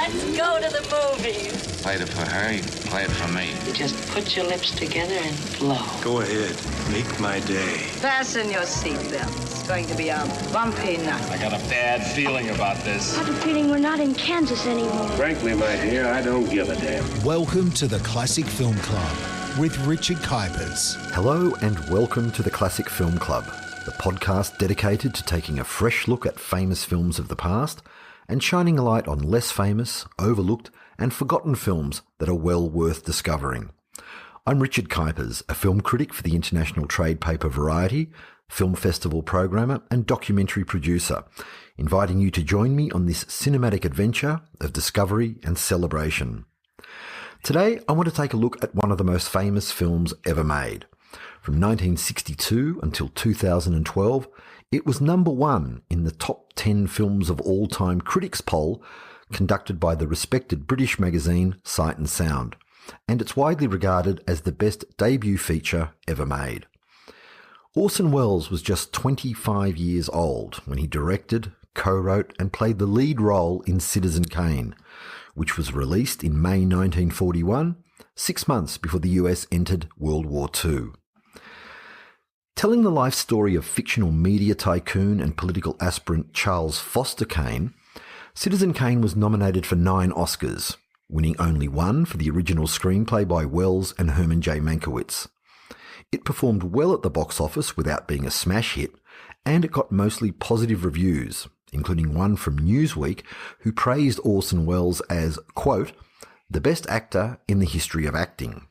Let's go to the movies. Played it for her, you play it for me. You just put your lips together and blow. Go ahead. Make my day. Fasten your seatbelts. It's going to be a bumpy night. I got a bad feeling about this. I have a feeling we're not in Kansas anymore. Frankly, my dear, I don't give a damn. Welcome to the Classic Film Club with Richard Kuipers. Hello and welcome to the Classic Film Club, the podcast dedicated to taking a fresh look at famous films of the past and shining a light on less famous, overlooked and forgotten films that are well worth discovering. I'm Richard Kuipers, a film critic for the international trade paper Variety, film festival programmer and documentary producer, inviting you to join me on this cinematic adventure of discovery and celebration. Today, I want to take a look at one of the most famous films ever made. From 1962 until 2012, it was number one in the top 10 films of all time critics poll conducted by the respected British magazine Sight and Sound, and it's widely regarded as the best debut feature ever made. Orson Welles was just 25 years old when he directed, co-wrote and played the lead role in Citizen Kane, which was released in May 1941, 6 months before the US entered World War II. Telling the life story of fictional media tycoon and political aspirant Charles Foster Kane, Citizen Kane was nominated for 9 Oscars, winning only one for the original screenplay by Welles and Herman J. Mankiewicz. It performed well at the box office without being a smash hit, and it got mostly positive reviews, including one from Newsweek, who praised Orson Welles as, quote, the best actor in the history of acting.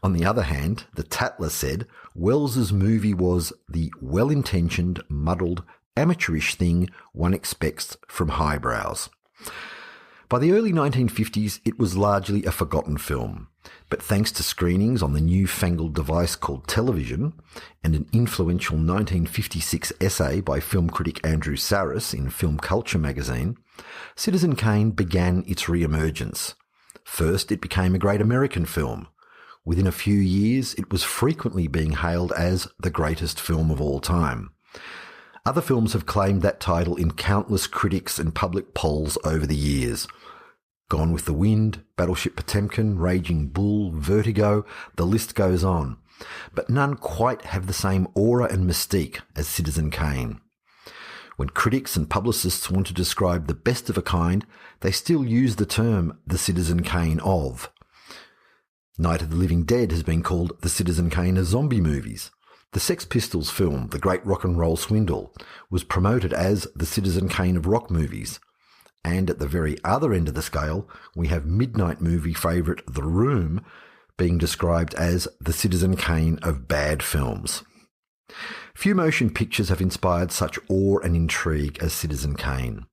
On the other hand, the Tatler said Wells's movie was the well-intentioned, muddled, amateurish thing one expects from highbrows. By the early 1950s, it was largely a forgotten film, but thanks to screenings on the newfangled device called television and an influential 1956 essay by film critic Andrew Sarris in Film Culture magazine, Citizen Kane began its re-emergence. First, it became a great American film. Within a few years, it was frequently being hailed as the greatest film of all time. Other films have claimed that title in countless critics and public polls over the years. Gone with the Wind, Battleship Potemkin, Raging Bull, Vertigo, the list goes on. But none quite have the same aura and mystique as Citizen Kane. When critics and publicists want to describe the best of a kind, they still use the term the Citizen Kane of. Night of the Living Dead has been called the Citizen Kane of zombie movies. The Sex Pistols film, The Great Rock and Roll Swindle, was promoted as the Citizen Kane of rock movies. And at the very other end of the scale, we have midnight movie favourite The Room being described as the Citizen Kane of bad films. Few motion pictures have inspired such awe and intrigue as Citizen Kane.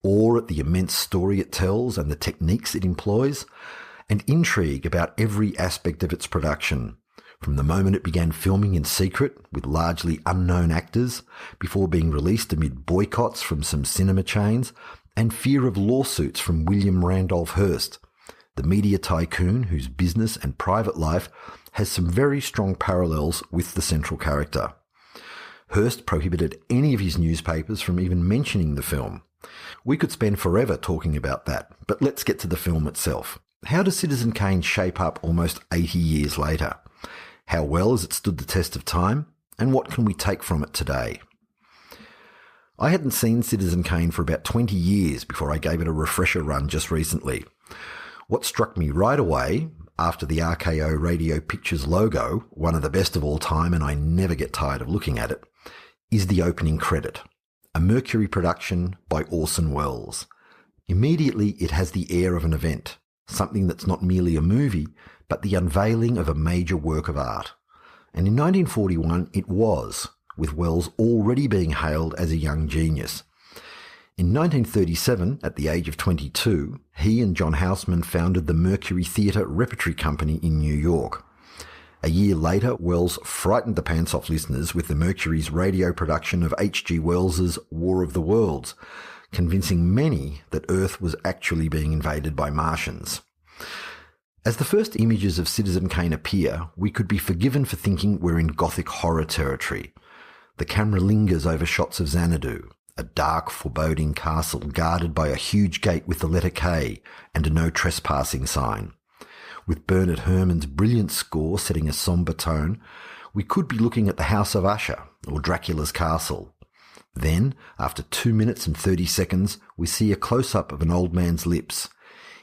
Awe at the immense story it tells and the techniques it employs, and intrigue about every aspect of its production, from the moment it began filming in secret with largely unknown actors before being released amid boycotts from some cinema chains and fear of lawsuits from William Randolph Hearst, the media tycoon whose business and private life has some very strong parallels with the central character. Hearst prohibited any of his newspapers from even mentioning the film. We could spend forever talking about that, but let's get to the film itself. How does Citizen Kane shape up almost 80 years later? How well has it stood the test of time? And what can we take from it today? I hadn't seen Citizen Kane for about 20 years before I gave it a refresher run just recently. What struck me right away, after the RKO Radio Pictures logo, one of the best of all time and I never get tired of looking at it, is the opening credit, a Mercury production by Orson Welles. Immediately it has the air of an event, something that's not merely a movie, but the unveiling of a major work of art. And in 1941 it was, with Welles already being hailed as a young genius. In 1937, at the age of 22, he and John Houseman founded the Mercury Theatre Repertory Company in New York. A year later, Welles frightened the pants off listeners with the Mercury's radio production of H.G. Wells's War of the Worlds, convincing many that Earth was actually being invaded by Martians. As the first images of Citizen Kane appear, we could be forgiven for thinking we're in gothic horror territory. The camera lingers over shots of Xanadu, a dark, foreboding castle guarded by a huge gate with the letter K and a no trespassing sign. With Bernard Herrmann's brilliant score setting a sombre tone, we could be looking at the House of Usher or Dracula's Castle. Then, after 2 minutes and 30 seconds, we see a close-up of an old man's lips.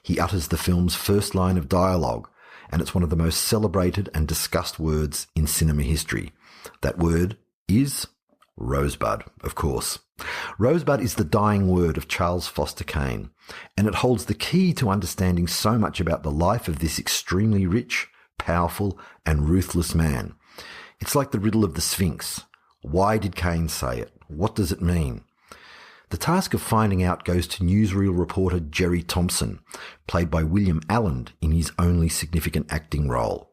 He utters the film's first line of dialogue, and it's one of the most celebrated and discussed words in cinema history. That word is Rosebud, of course. Rosebud is the dying word of Charles Foster Kane, and it holds the key to understanding so much about the life of this extremely rich, powerful, and ruthless man. It's like the riddle of the Sphinx. Why did Kane say it? What does it mean? The task of finding out goes to newsreel reporter Jerry Thompson, played by William Alland in his only significant acting role.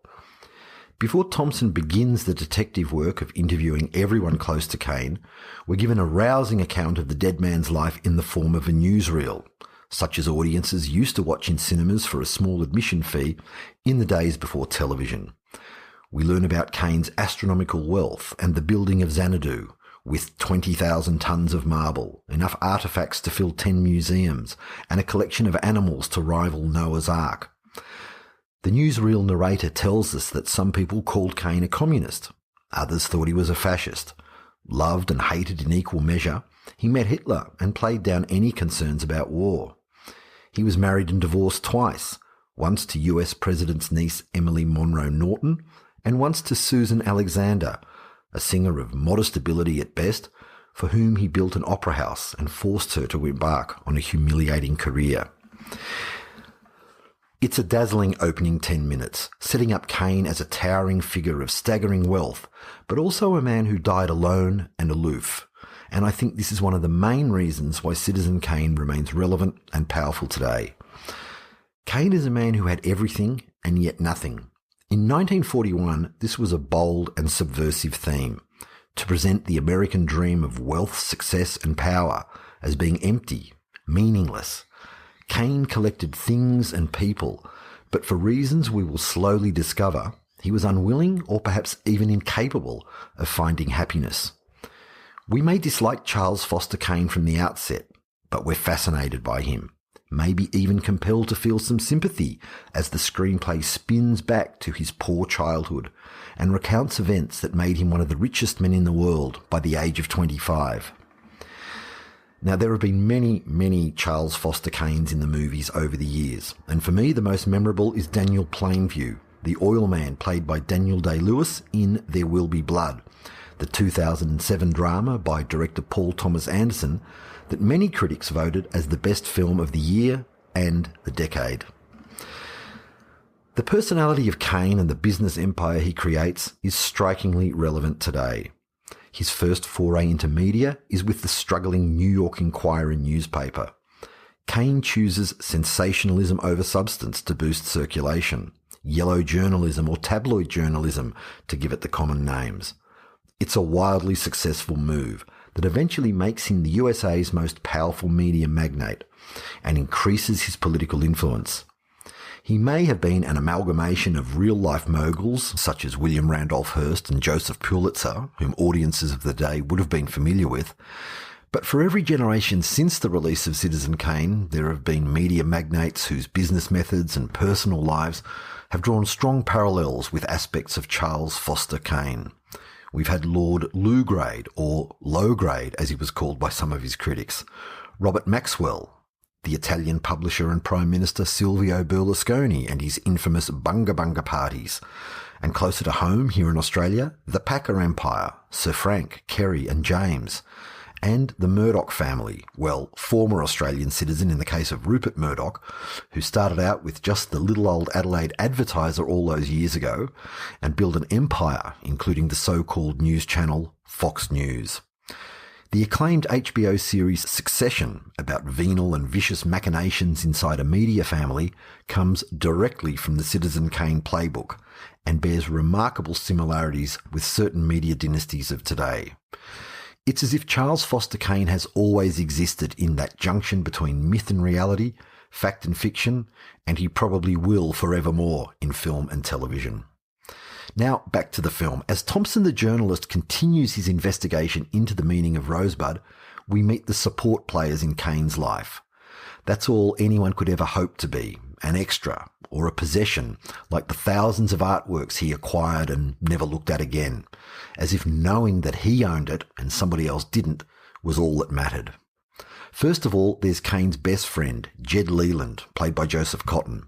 Before Thompson begins the detective work of interviewing everyone close to Kane, we're given a rousing account of the dead man's life in the form of a newsreel, such as audiences used to watch in cinemas for a small admission fee in the days before television. We learn about Kane's astronomical wealth and the building of Xanadu, with 20,000 tons of marble, enough artefacts to fill 10 museums, and a collection of animals to rival Noah's Ark. The newsreel narrator tells us that some people called Kane a communist. Others thought he was a fascist. Loved and hated in equal measure, he met Hitler and played down any concerns about war. He was married and divorced twice, once to US President's niece Emily Monroe Norton, and once to Susan Alexander, a singer of modest ability at best, for whom he built an opera house and forced her to embark on a humiliating career. It's a dazzling opening 10 minutes, setting up Kane as a towering figure of staggering wealth, but also a man who died alone and aloof. And I think this is one of the main reasons why Citizen Kane remains relevant and powerful today. Kane is a man who had everything and yet nothing. In 1941, this was a bold and subversive theme, to present the American dream of wealth, success and power as being empty, meaningless. Kane collected things and people, but for reasons we will slowly discover, he was unwilling or perhaps even incapable of finding happiness. We may dislike Charles Foster Kane from the outset, but we're fascinated by him, maybe even compelled to feel some sympathy as the screenplay spins back to his poor childhood and recounts events that made him one of the richest men in the world by the age of 25. Now, there have been many Charles Foster Kanes in the movies over the years, and for me the most memorable is Daniel Plainview, the oil man played by Daniel Day-Lewis in There Will Be Blood, the 2007 drama by director Paul Thomas Anderson that many critics voted as the best film of the year and the decade. The personality of Kane and the business empire he creates is strikingly relevant today. His first foray into media is with the struggling New York Inquirer newspaper. Kane chooses sensationalism over substance to boost circulation, yellow journalism or tabloid journalism to give it the common names. It's a wildly successful move that eventually makes him the USA's most powerful media magnate and increases his political influence. He may have been an amalgamation of real-life moguls such as William Randolph Hearst and Joseph Pulitzer, whom audiences of the day would have been familiar with, but for every generation since the release of Citizen Kane, there have been media magnates whose business methods and personal lives have drawn strong parallels with aspects of Charles Foster Kane. We've had Lord Low-Grade, or Low-Grade as he was called by some of his critics, Robert Maxwell, the Italian publisher and Prime Minister Silvio Berlusconi and his infamous Bunga Bunga parties, and closer to home here in Australia, the Packer Empire, Sir Frank, Kerry and James, and the Murdoch family, well, former Australian citizen in the case of Rupert Murdoch, who started out with just the little old Adelaide Advertiser all those years ago and built an empire, including the so-called news channel Fox News. The acclaimed HBO series Succession, about venal and vicious machinations inside a media family, comes directly from the Citizen Kane playbook and bears remarkable similarities with certain media dynasties of today. It's as if Charles Foster Kane has always existed in that junction between myth and reality, fact and fiction, and he probably will forevermore in film and television. Now, back to the film. As Thompson the journalist continues his investigation into the meaning of Rosebud, we meet the support players in Kane's life. That's all anyone could ever hope to be, an extra or a possession, like the thousands of artworks he acquired and never looked at again, as if knowing that he owned it and somebody else didn't was all that mattered. First of all, there's Kane's best friend, Jed Leland, played by Joseph Cotten.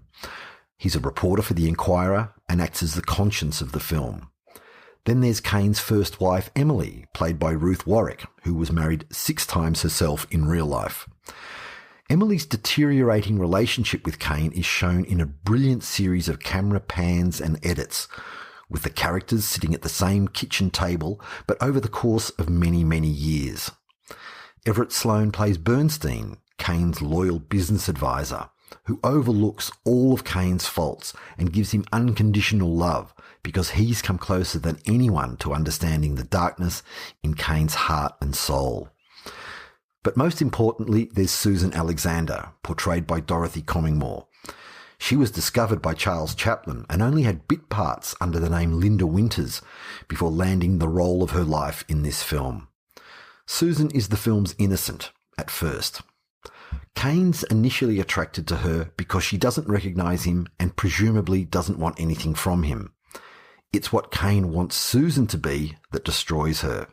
He's a reporter for The Inquirer and acts as the conscience of the film. Then there's Kane's first wife, Emily, played by Ruth Warwick, who was married 6 times herself in real life. Emily's deteriorating relationship with Kane is shown in a brilliant series of camera pans and edits, with the characters sitting at the same kitchen table, but over the course of many, many years. Everett Sloane plays Bernstein, Kane's loyal business advisor, who overlooks all of Kane's faults and gives him unconditional love because he's come closer than anyone to understanding the darkness in Kane's heart and soul. But most importantly, there's Susan Alexander, portrayed by Dorothy Comingmore. She was discovered by Charles Chaplin and only had bit parts under the name Linda Winters before landing the role of her life in this film. Susan is the film's innocent at first. Kane's initially attracted to her because she doesn't recognise him and presumably doesn't want anything from him. It's what Kane wants Susan to be that destroys her,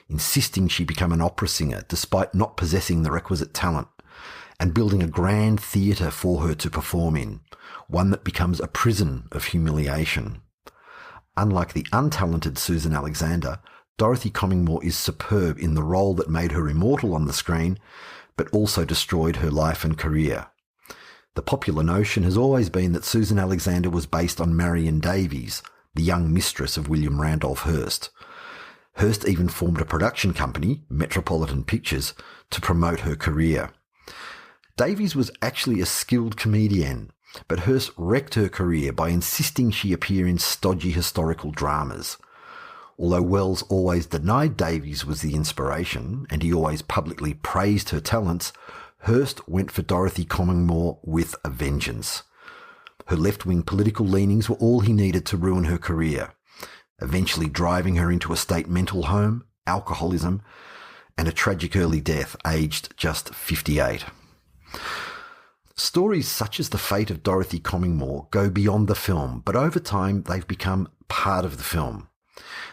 insisting she become an opera singer despite not possessing the requisite talent, and building a grand theatre for her to perform in, one that becomes a prison of humiliation. Unlike the untalented Susan Alexander, Dorothy Comingmore is superb in the role that made her immortal on the screen, but also destroyed her life and career. The popular notion has always been that Susan Alexander was based on Marion Davies, the young mistress of William Randolph Hearst. Hearst even formed a production company, Metropolitan Pictures, to promote her career. Davies was actually a skilled comedian, but Hearst wrecked her career by insisting she appear in stodgy historical dramas. Although Wells always denied Davies was the inspiration, and he always publicly praised her talents, Hearst went for Dorothy Comingmore with a vengeance. Her left-wing political leanings were all he needed to ruin her career, eventually driving her into a state mental home, alcoholism, and a tragic early death aged just 58. Stories such as the fate of Dorothy Comingmore go beyond the film, but over time they've become part of the film.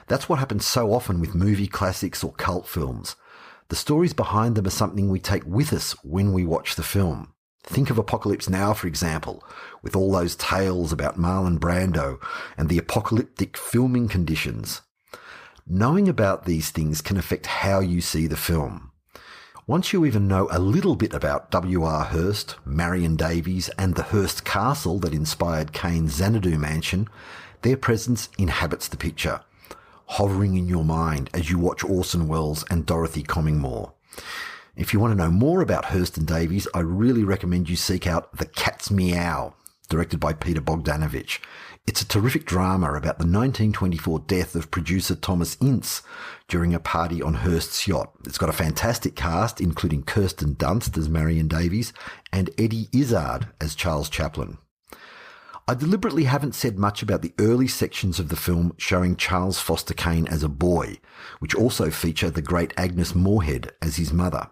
That's what happens so often with movie classics or cult films. The stories behind them are something we take with us when we watch the film. Think of Apocalypse Now, for example, with all those tales about Marlon Brando and the apocalyptic filming conditions. Knowing about these things can affect how you see the film. Once you even know a little bit about W.R. Hearst, Marion Davies, and the Hearst Castle that inspired Kane's Xanadu mansion, their presence inhabits the picture, hovering in your mind as you watch Orson Welles and Dorothy Comingmore. If you want to know more about Hearst and Davies, I really recommend you seek out The Cat's Meow, directed by Peter Bogdanovich. It's a terrific drama about the 1924 death of producer Thomas Ince during a party on Hearst's yacht. It's got a fantastic cast, including Kirsten Dunst as Marion Davies and Eddie Izzard as Charles Chaplin. I deliberately haven't said much about the early sections of the film showing Charles Foster Kane as a boy, which also feature the great Agnes Moorehead as his mother.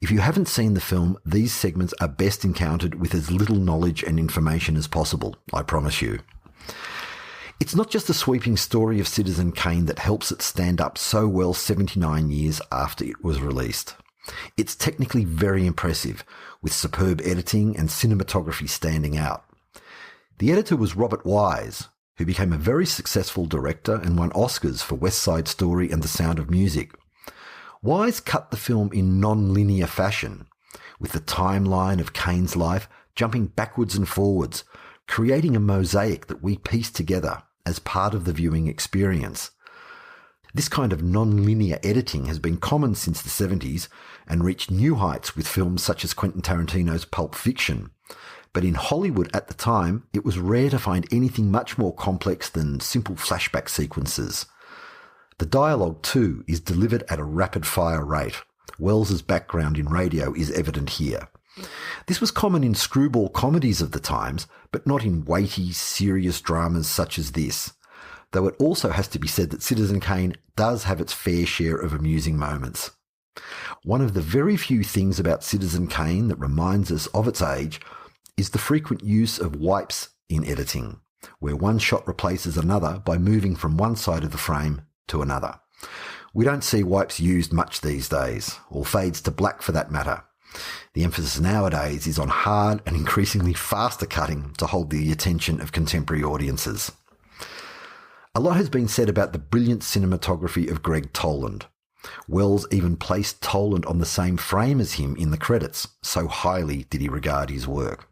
If you haven't seen the film, these segments are best encountered with as little knowledge and information as possible, I promise you. It's not just the sweeping story of Citizen Kane that helps it stand up so well 79 years after it was released. It's technically very impressive, with superb editing and cinematography standing out. The editor was Robert Wise, who became a very successful director and won Oscars for West Side Story and The Sound of Music. Wise cut the film in non-linear fashion, with the timeline of Kane's life jumping backwards and forwards, creating a mosaic that we piece together as part of the viewing experience. This kind of non-linear editing has been common since the 70s and reached new heights with films such as Quentin Tarantino's Pulp Fiction. But in Hollywood at the time, it was rare to find anything much more complex than simple flashback sequences. The dialogue, too, is delivered at a rapid-fire rate. Wells's background in radio is evident here. This was common in screwball comedies of the times, but not in weighty, serious dramas such as this. Though it also has to be said that Citizen Kane does have its fair share of amusing moments. One of the very few things about Citizen Kane that reminds us of its age is the frequent use of wipes in editing, where one shot replaces another by moving from one side of the frame to another. We don't see wipes used much these days, or fades to black for that matter. The emphasis nowadays is on hard and increasingly faster cutting to hold the attention of contemporary audiences. A lot has been said about the brilliant cinematography of Greg Toland. Wells even placed Toland on the same frame as him in the credits, so highly did he regard his work.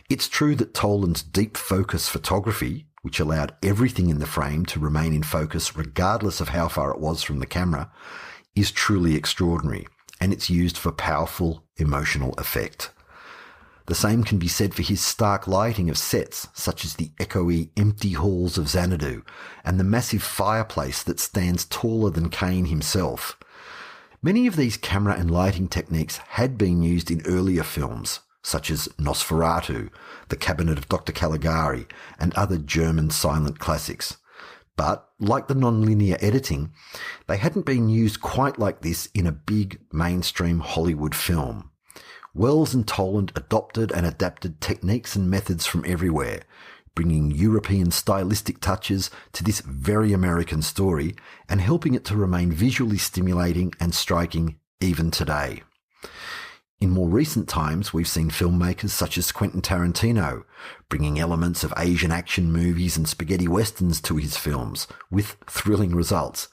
It's true that Toland's deep focus photography, which allowed everything in the frame to remain in focus regardless of how far it was from the camera, is truly extraordinary, and it's used for powerful emotional effect. The same can be said for his stark lighting of sets, such as the echoey, empty halls of Xanadu and the massive fireplace that stands taller than Kane himself. Many of these camera and lighting techniques had been used in earlier films, such as Nosferatu, The Cabinet of Dr. Caligari, and other German silent classics. But, like the non-linear editing, they hadn't been used quite like this in a big, mainstream Hollywood film. Wells and Toland adopted and adapted techniques and methods from everywhere, bringing European stylistic touches to this very American story and helping it to remain visually stimulating and striking even today. In more recent times, we've seen filmmakers such as Quentin Tarantino bringing elements of Asian action movies and spaghetti westerns to his films with thrilling results.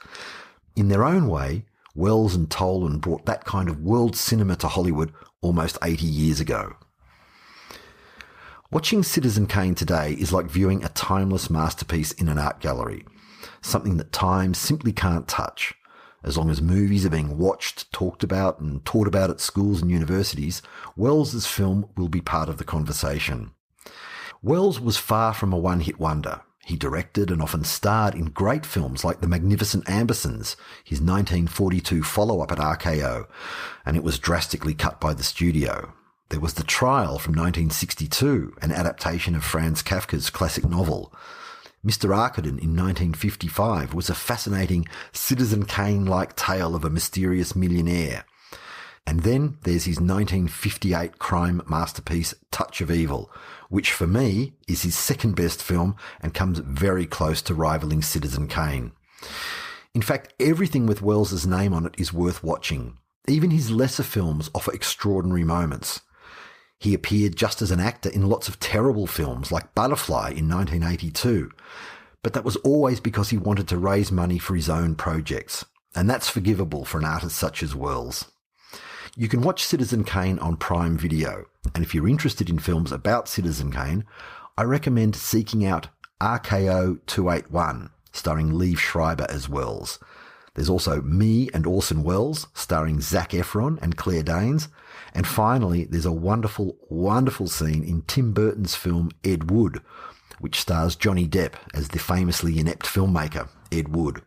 In their own way, Wells and Toland brought that kind of world cinema to Hollywood almost 80 years ago. Watching Citizen Kane today is like viewing a timeless masterpiece in an art gallery, something that time simply can't touch. As long as movies are being watched, talked about and taught about at schools and universities, Wells's film will be part of the conversation. Wells was far from a one-hit wonder. He directed and often starred in great films like The Magnificent Ambersons, his 1942 follow-up at RKO, and it was drastically cut by the studio. There was The Trial from 1962, an adaptation of Franz Kafka's classic novel. Mr. Arkadin in 1955 was a fascinating Citizen Kane-like tale of a mysterious millionaire. And then there's his 1958 crime masterpiece, Touch of Evil, which for me is his second best film and comes very close to rivaling Citizen Kane. In fact, everything with Wells's name on it is worth watching. Even his lesser films offer extraordinary moments. He appeared just as an actor in lots of terrible films like Butterfly in 1982, but that was always because he wanted to raise money for his own projects, and that's forgivable for an artist such as Wells. You can watch Citizen Kane on Prime Video, and if you're interested in films about Citizen Kane, I recommend seeking out RKO 281, starring Liev Schreiber as Wells. There's also Me and Orson Welles, starring Zac Efron and Claire Danes. And finally, there's a wonderful, wonderful scene in Tim Burton's film Ed Wood, which stars Johnny Depp as the famously inept filmmaker, Ed Wood.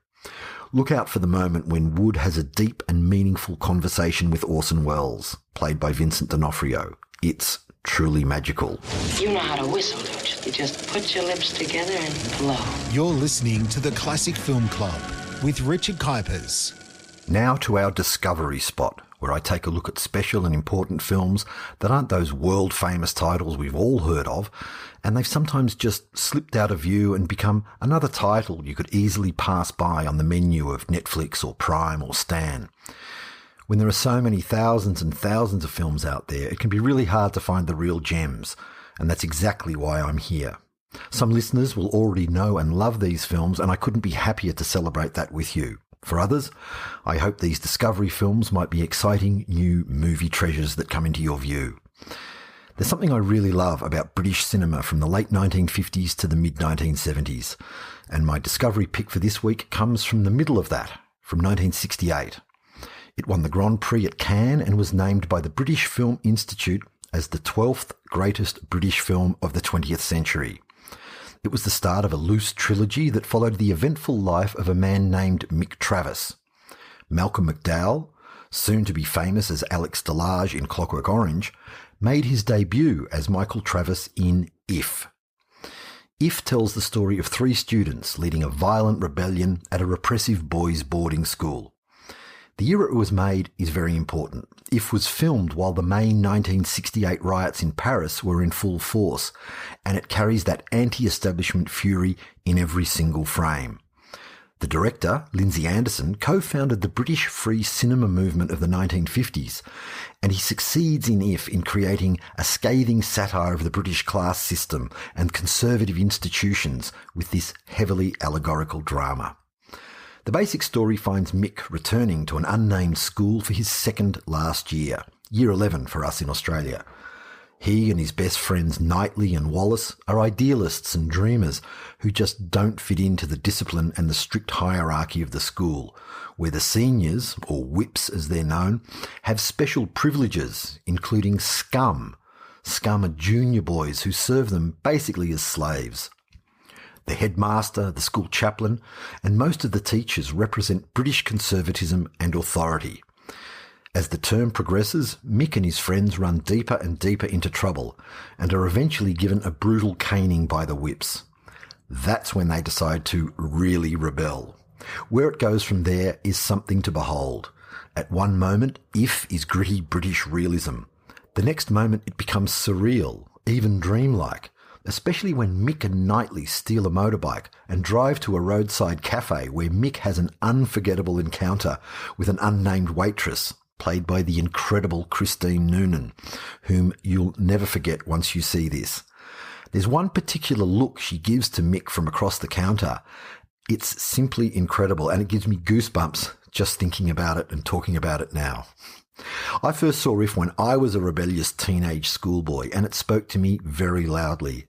Look out for the moment when Wood has a deep and meaningful conversation with Orson Welles, played by Vincent D'Onofrio. It's truly magical. You know how to whistle, don't you? You just put your lips together and blow. You're listening to the Classic Film Club with Richard Kuipers. Now to our Discovery Spot, where I take a look at special and important films that aren't those world-famous titles we've all heard of, and they've sometimes just slipped out of view and become another title you could easily pass by on the menu of Netflix or Prime or Stan. When there are so many thousands and thousands of films out there, it can be really hard to find the real gems, and that's exactly why I'm here. Some listeners will already know and love these films, and I couldn't be happier to celebrate that with you. For others, I hope these Discovery films might be exciting new movie treasures that come into your view. There's something I really love about British cinema from the late 1950s to the mid-1970s, and my Discovery pick for this week comes from the middle of that, from 1968. It won the Grand Prix at Cannes and was named by the British Film Institute as the 12th greatest British film of the 20th century. It was the start of a loose trilogy that followed the eventful life of a man named Mick Travis. Malcolm McDowell, soon to be famous as Alex Delage in Clockwork Orange, made his debut as Michael Travis in If. If tells the story of 3 students leading a violent rebellion at a repressive boys' boarding school. The year it was made is very important. If was filmed while the May 1968 riots in Paris were in full force, and it carries that anti-establishment fury in every single frame. The director, Lindsay Anderson, co-founded the British free cinema movement of the 1950s, and he succeeds in If in creating a scathing satire of the British class system and conservative institutions with this heavily allegorical drama. The basic story finds Mick returning to an unnamed school for his second last year, year 11 for us in Australia. He and his best friends Knightley and Wallace are idealists and dreamers who just don't fit into the discipline and the strict hierarchy of the school, where the seniors, or whips as they're known, have special privileges, including scum. Scum are junior boys who serve them basically as slaves. The headmaster, the school chaplain, and most of the teachers represent British conservatism and authority. As the term progresses, Mick and his friends run deeper and deeper into trouble and are eventually given a brutal caning by the whips. That's when they decide to really rebel. Where it goes from there is something to behold. At one moment, If is gritty British realism. The next moment it becomes surreal, even dreamlike, especially when Mick and Knightley steal a motorbike and drive to a roadside cafe where Mick has an unforgettable encounter with an unnamed waitress, played by the incredible Christine Noonan, whom you'll never forget once you see this. There's one particular look she gives to Mick from across the counter. It's simply incredible, and it gives me goosebumps just thinking about it and talking about it now. I first saw If when I was a rebellious teenage schoolboy, and it spoke to me very loudly.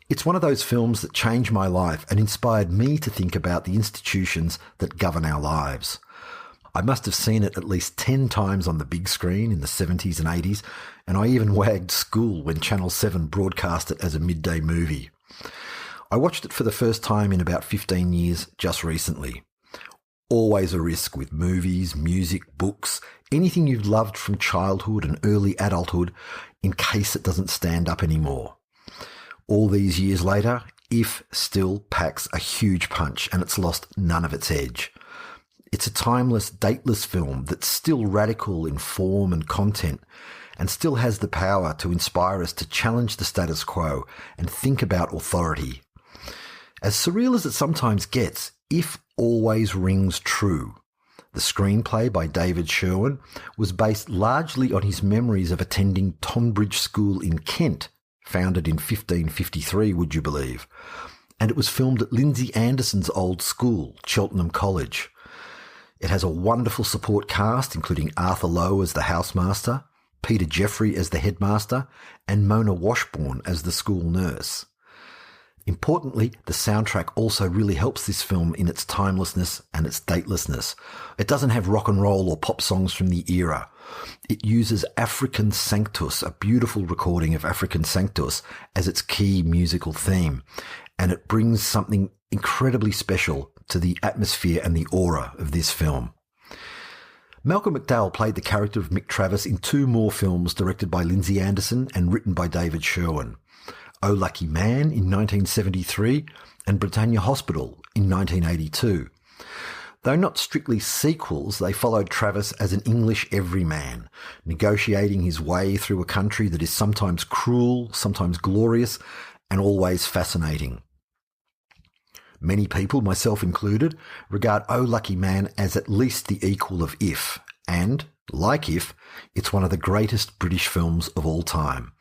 It's one of those films that changed my life and inspired me to think about the institutions that govern our lives. I must have seen it at least 10 times on the big screen in the 70s and 80s, and I even wagged school when Channel 7 broadcast it as a midday movie. I watched it for the first time in about 15 years just recently. Always a risk with movies, music, books, anything you've loved from childhood and early adulthood in case it doesn't stand up anymore. All these years later, If still packs a huge punch and it's lost none of its edge. It's a timeless, dateless film that's still radical in form and content and still has the power to inspire us to challenge the status quo and think about authority. As surreal as it sometimes gets, If always rings true. The screenplay by David Sherwin was based largely on his memories of attending Tonbridge School in Kent, founded in 1553, would you believe? And it was filmed at Lindsay Anderson's old school, Cheltenham College. It has a wonderful support cast, including Arthur Lowe as the housemaster, Peter Jeffrey as the headmaster, and Mona Washbourne as the school nurse. Importantly, the soundtrack also really helps this film in its timelessness and its datelessness. It doesn't have rock and roll or pop songs from the era. It uses African Sanctus, a beautiful recording of African Sanctus, as its key musical theme, and it brings something incredibly special to the atmosphere and the aura of this film. Malcolm McDowell played the character of Mick Travis in 2 more films directed by Lindsay Anderson and written by David Sherwin. Oh Lucky Man in 1973 and Britannia Hospital in 1982. Though not strictly sequels, they followed Travis as an English everyman, negotiating his way through a country that is sometimes cruel, sometimes glorious, and always fascinating. Many people, myself included, regard Oh Lucky Man as at least the equal of If, and, like If, it's one of the greatest British films of all time.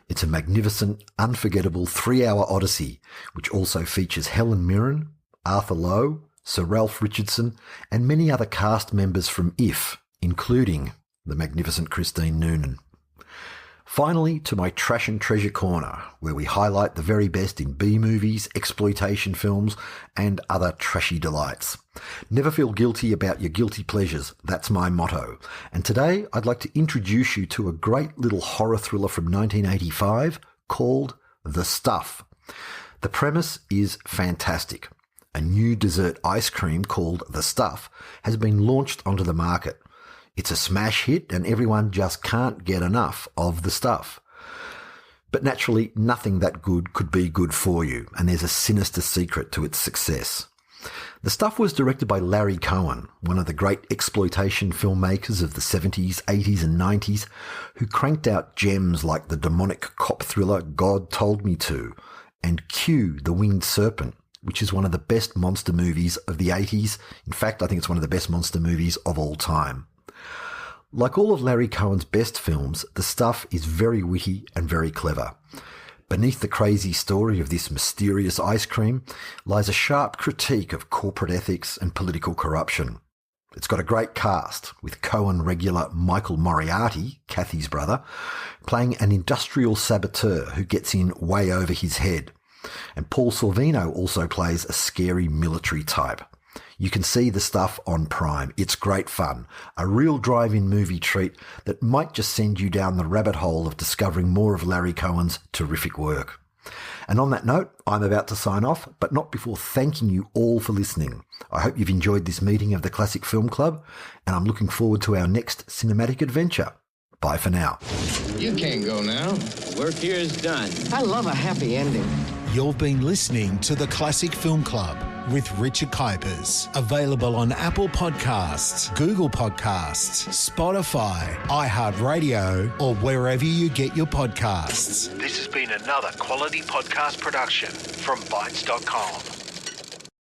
It's a magnificent, unforgettable 3-hour odyssey, which also features Helen Mirren, Arthur Lowe, Sir Ralph Richardson, and many other cast members from If, including the magnificent Christine Noonan. Finally, to my Trash and Treasure Corner, where we highlight the very best in B-movies, exploitation films, and other trashy delights. Never feel guilty about your guilty pleasures, that's my motto. And today, I'd like to introduce you to a great little horror thriller from 1985 called The Stuff. The premise is fantastic. A new dessert ice cream called The Stuff has been launched onto the market. It's a smash hit and everyone just can't get enough of the stuff. But naturally, nothing that good could be good for you, and there's a sinister secret to its success. The stuff was directed by Larry Cohen, one of the great exploitation filmmakers of the 70s, 80s and 90s, who cranked out gems like the demonic cop thriller God Told Me To and Q, the Winged Serpent, which is one of the best monster movies of the 80s. In fact, I think it's one of the best monster movies of all time. Like all of Larry Cohen's best films, The Stuff is very witty and very clever. Beneath the crazy story of this mysterious ice cream lies a sharp critique of corporate ethics and political corruption. It's got a great cast, with Cohen regular Michael Moriarty, Kathy's brother, playing an industrial saboteur who gets in way over his head. And Paul Sorvino also plays a scary military type. You can see The Stuff on Prime. It's great fun. A real drive-in movie treat that might just send you down the rabbit hole of discovering more of Larry Cohen's terrific work. And on that note, I'm about to sign off, but not before thanking you all for listening. I hope you've enjoyed this meeting of the Classic Film Club, and I'm looking forward to our next cinematic adventure. Bye for now. You can't go now. Work here is done. I love a happy ending. You've been listening to the Classic Film Club with Richard Kuipers. Available on Apple Podcasts, Google Podcasts, Spotify, iHeartRadio, or wherever you get your podcasts. This has been another quality podcast production from Bytes.com.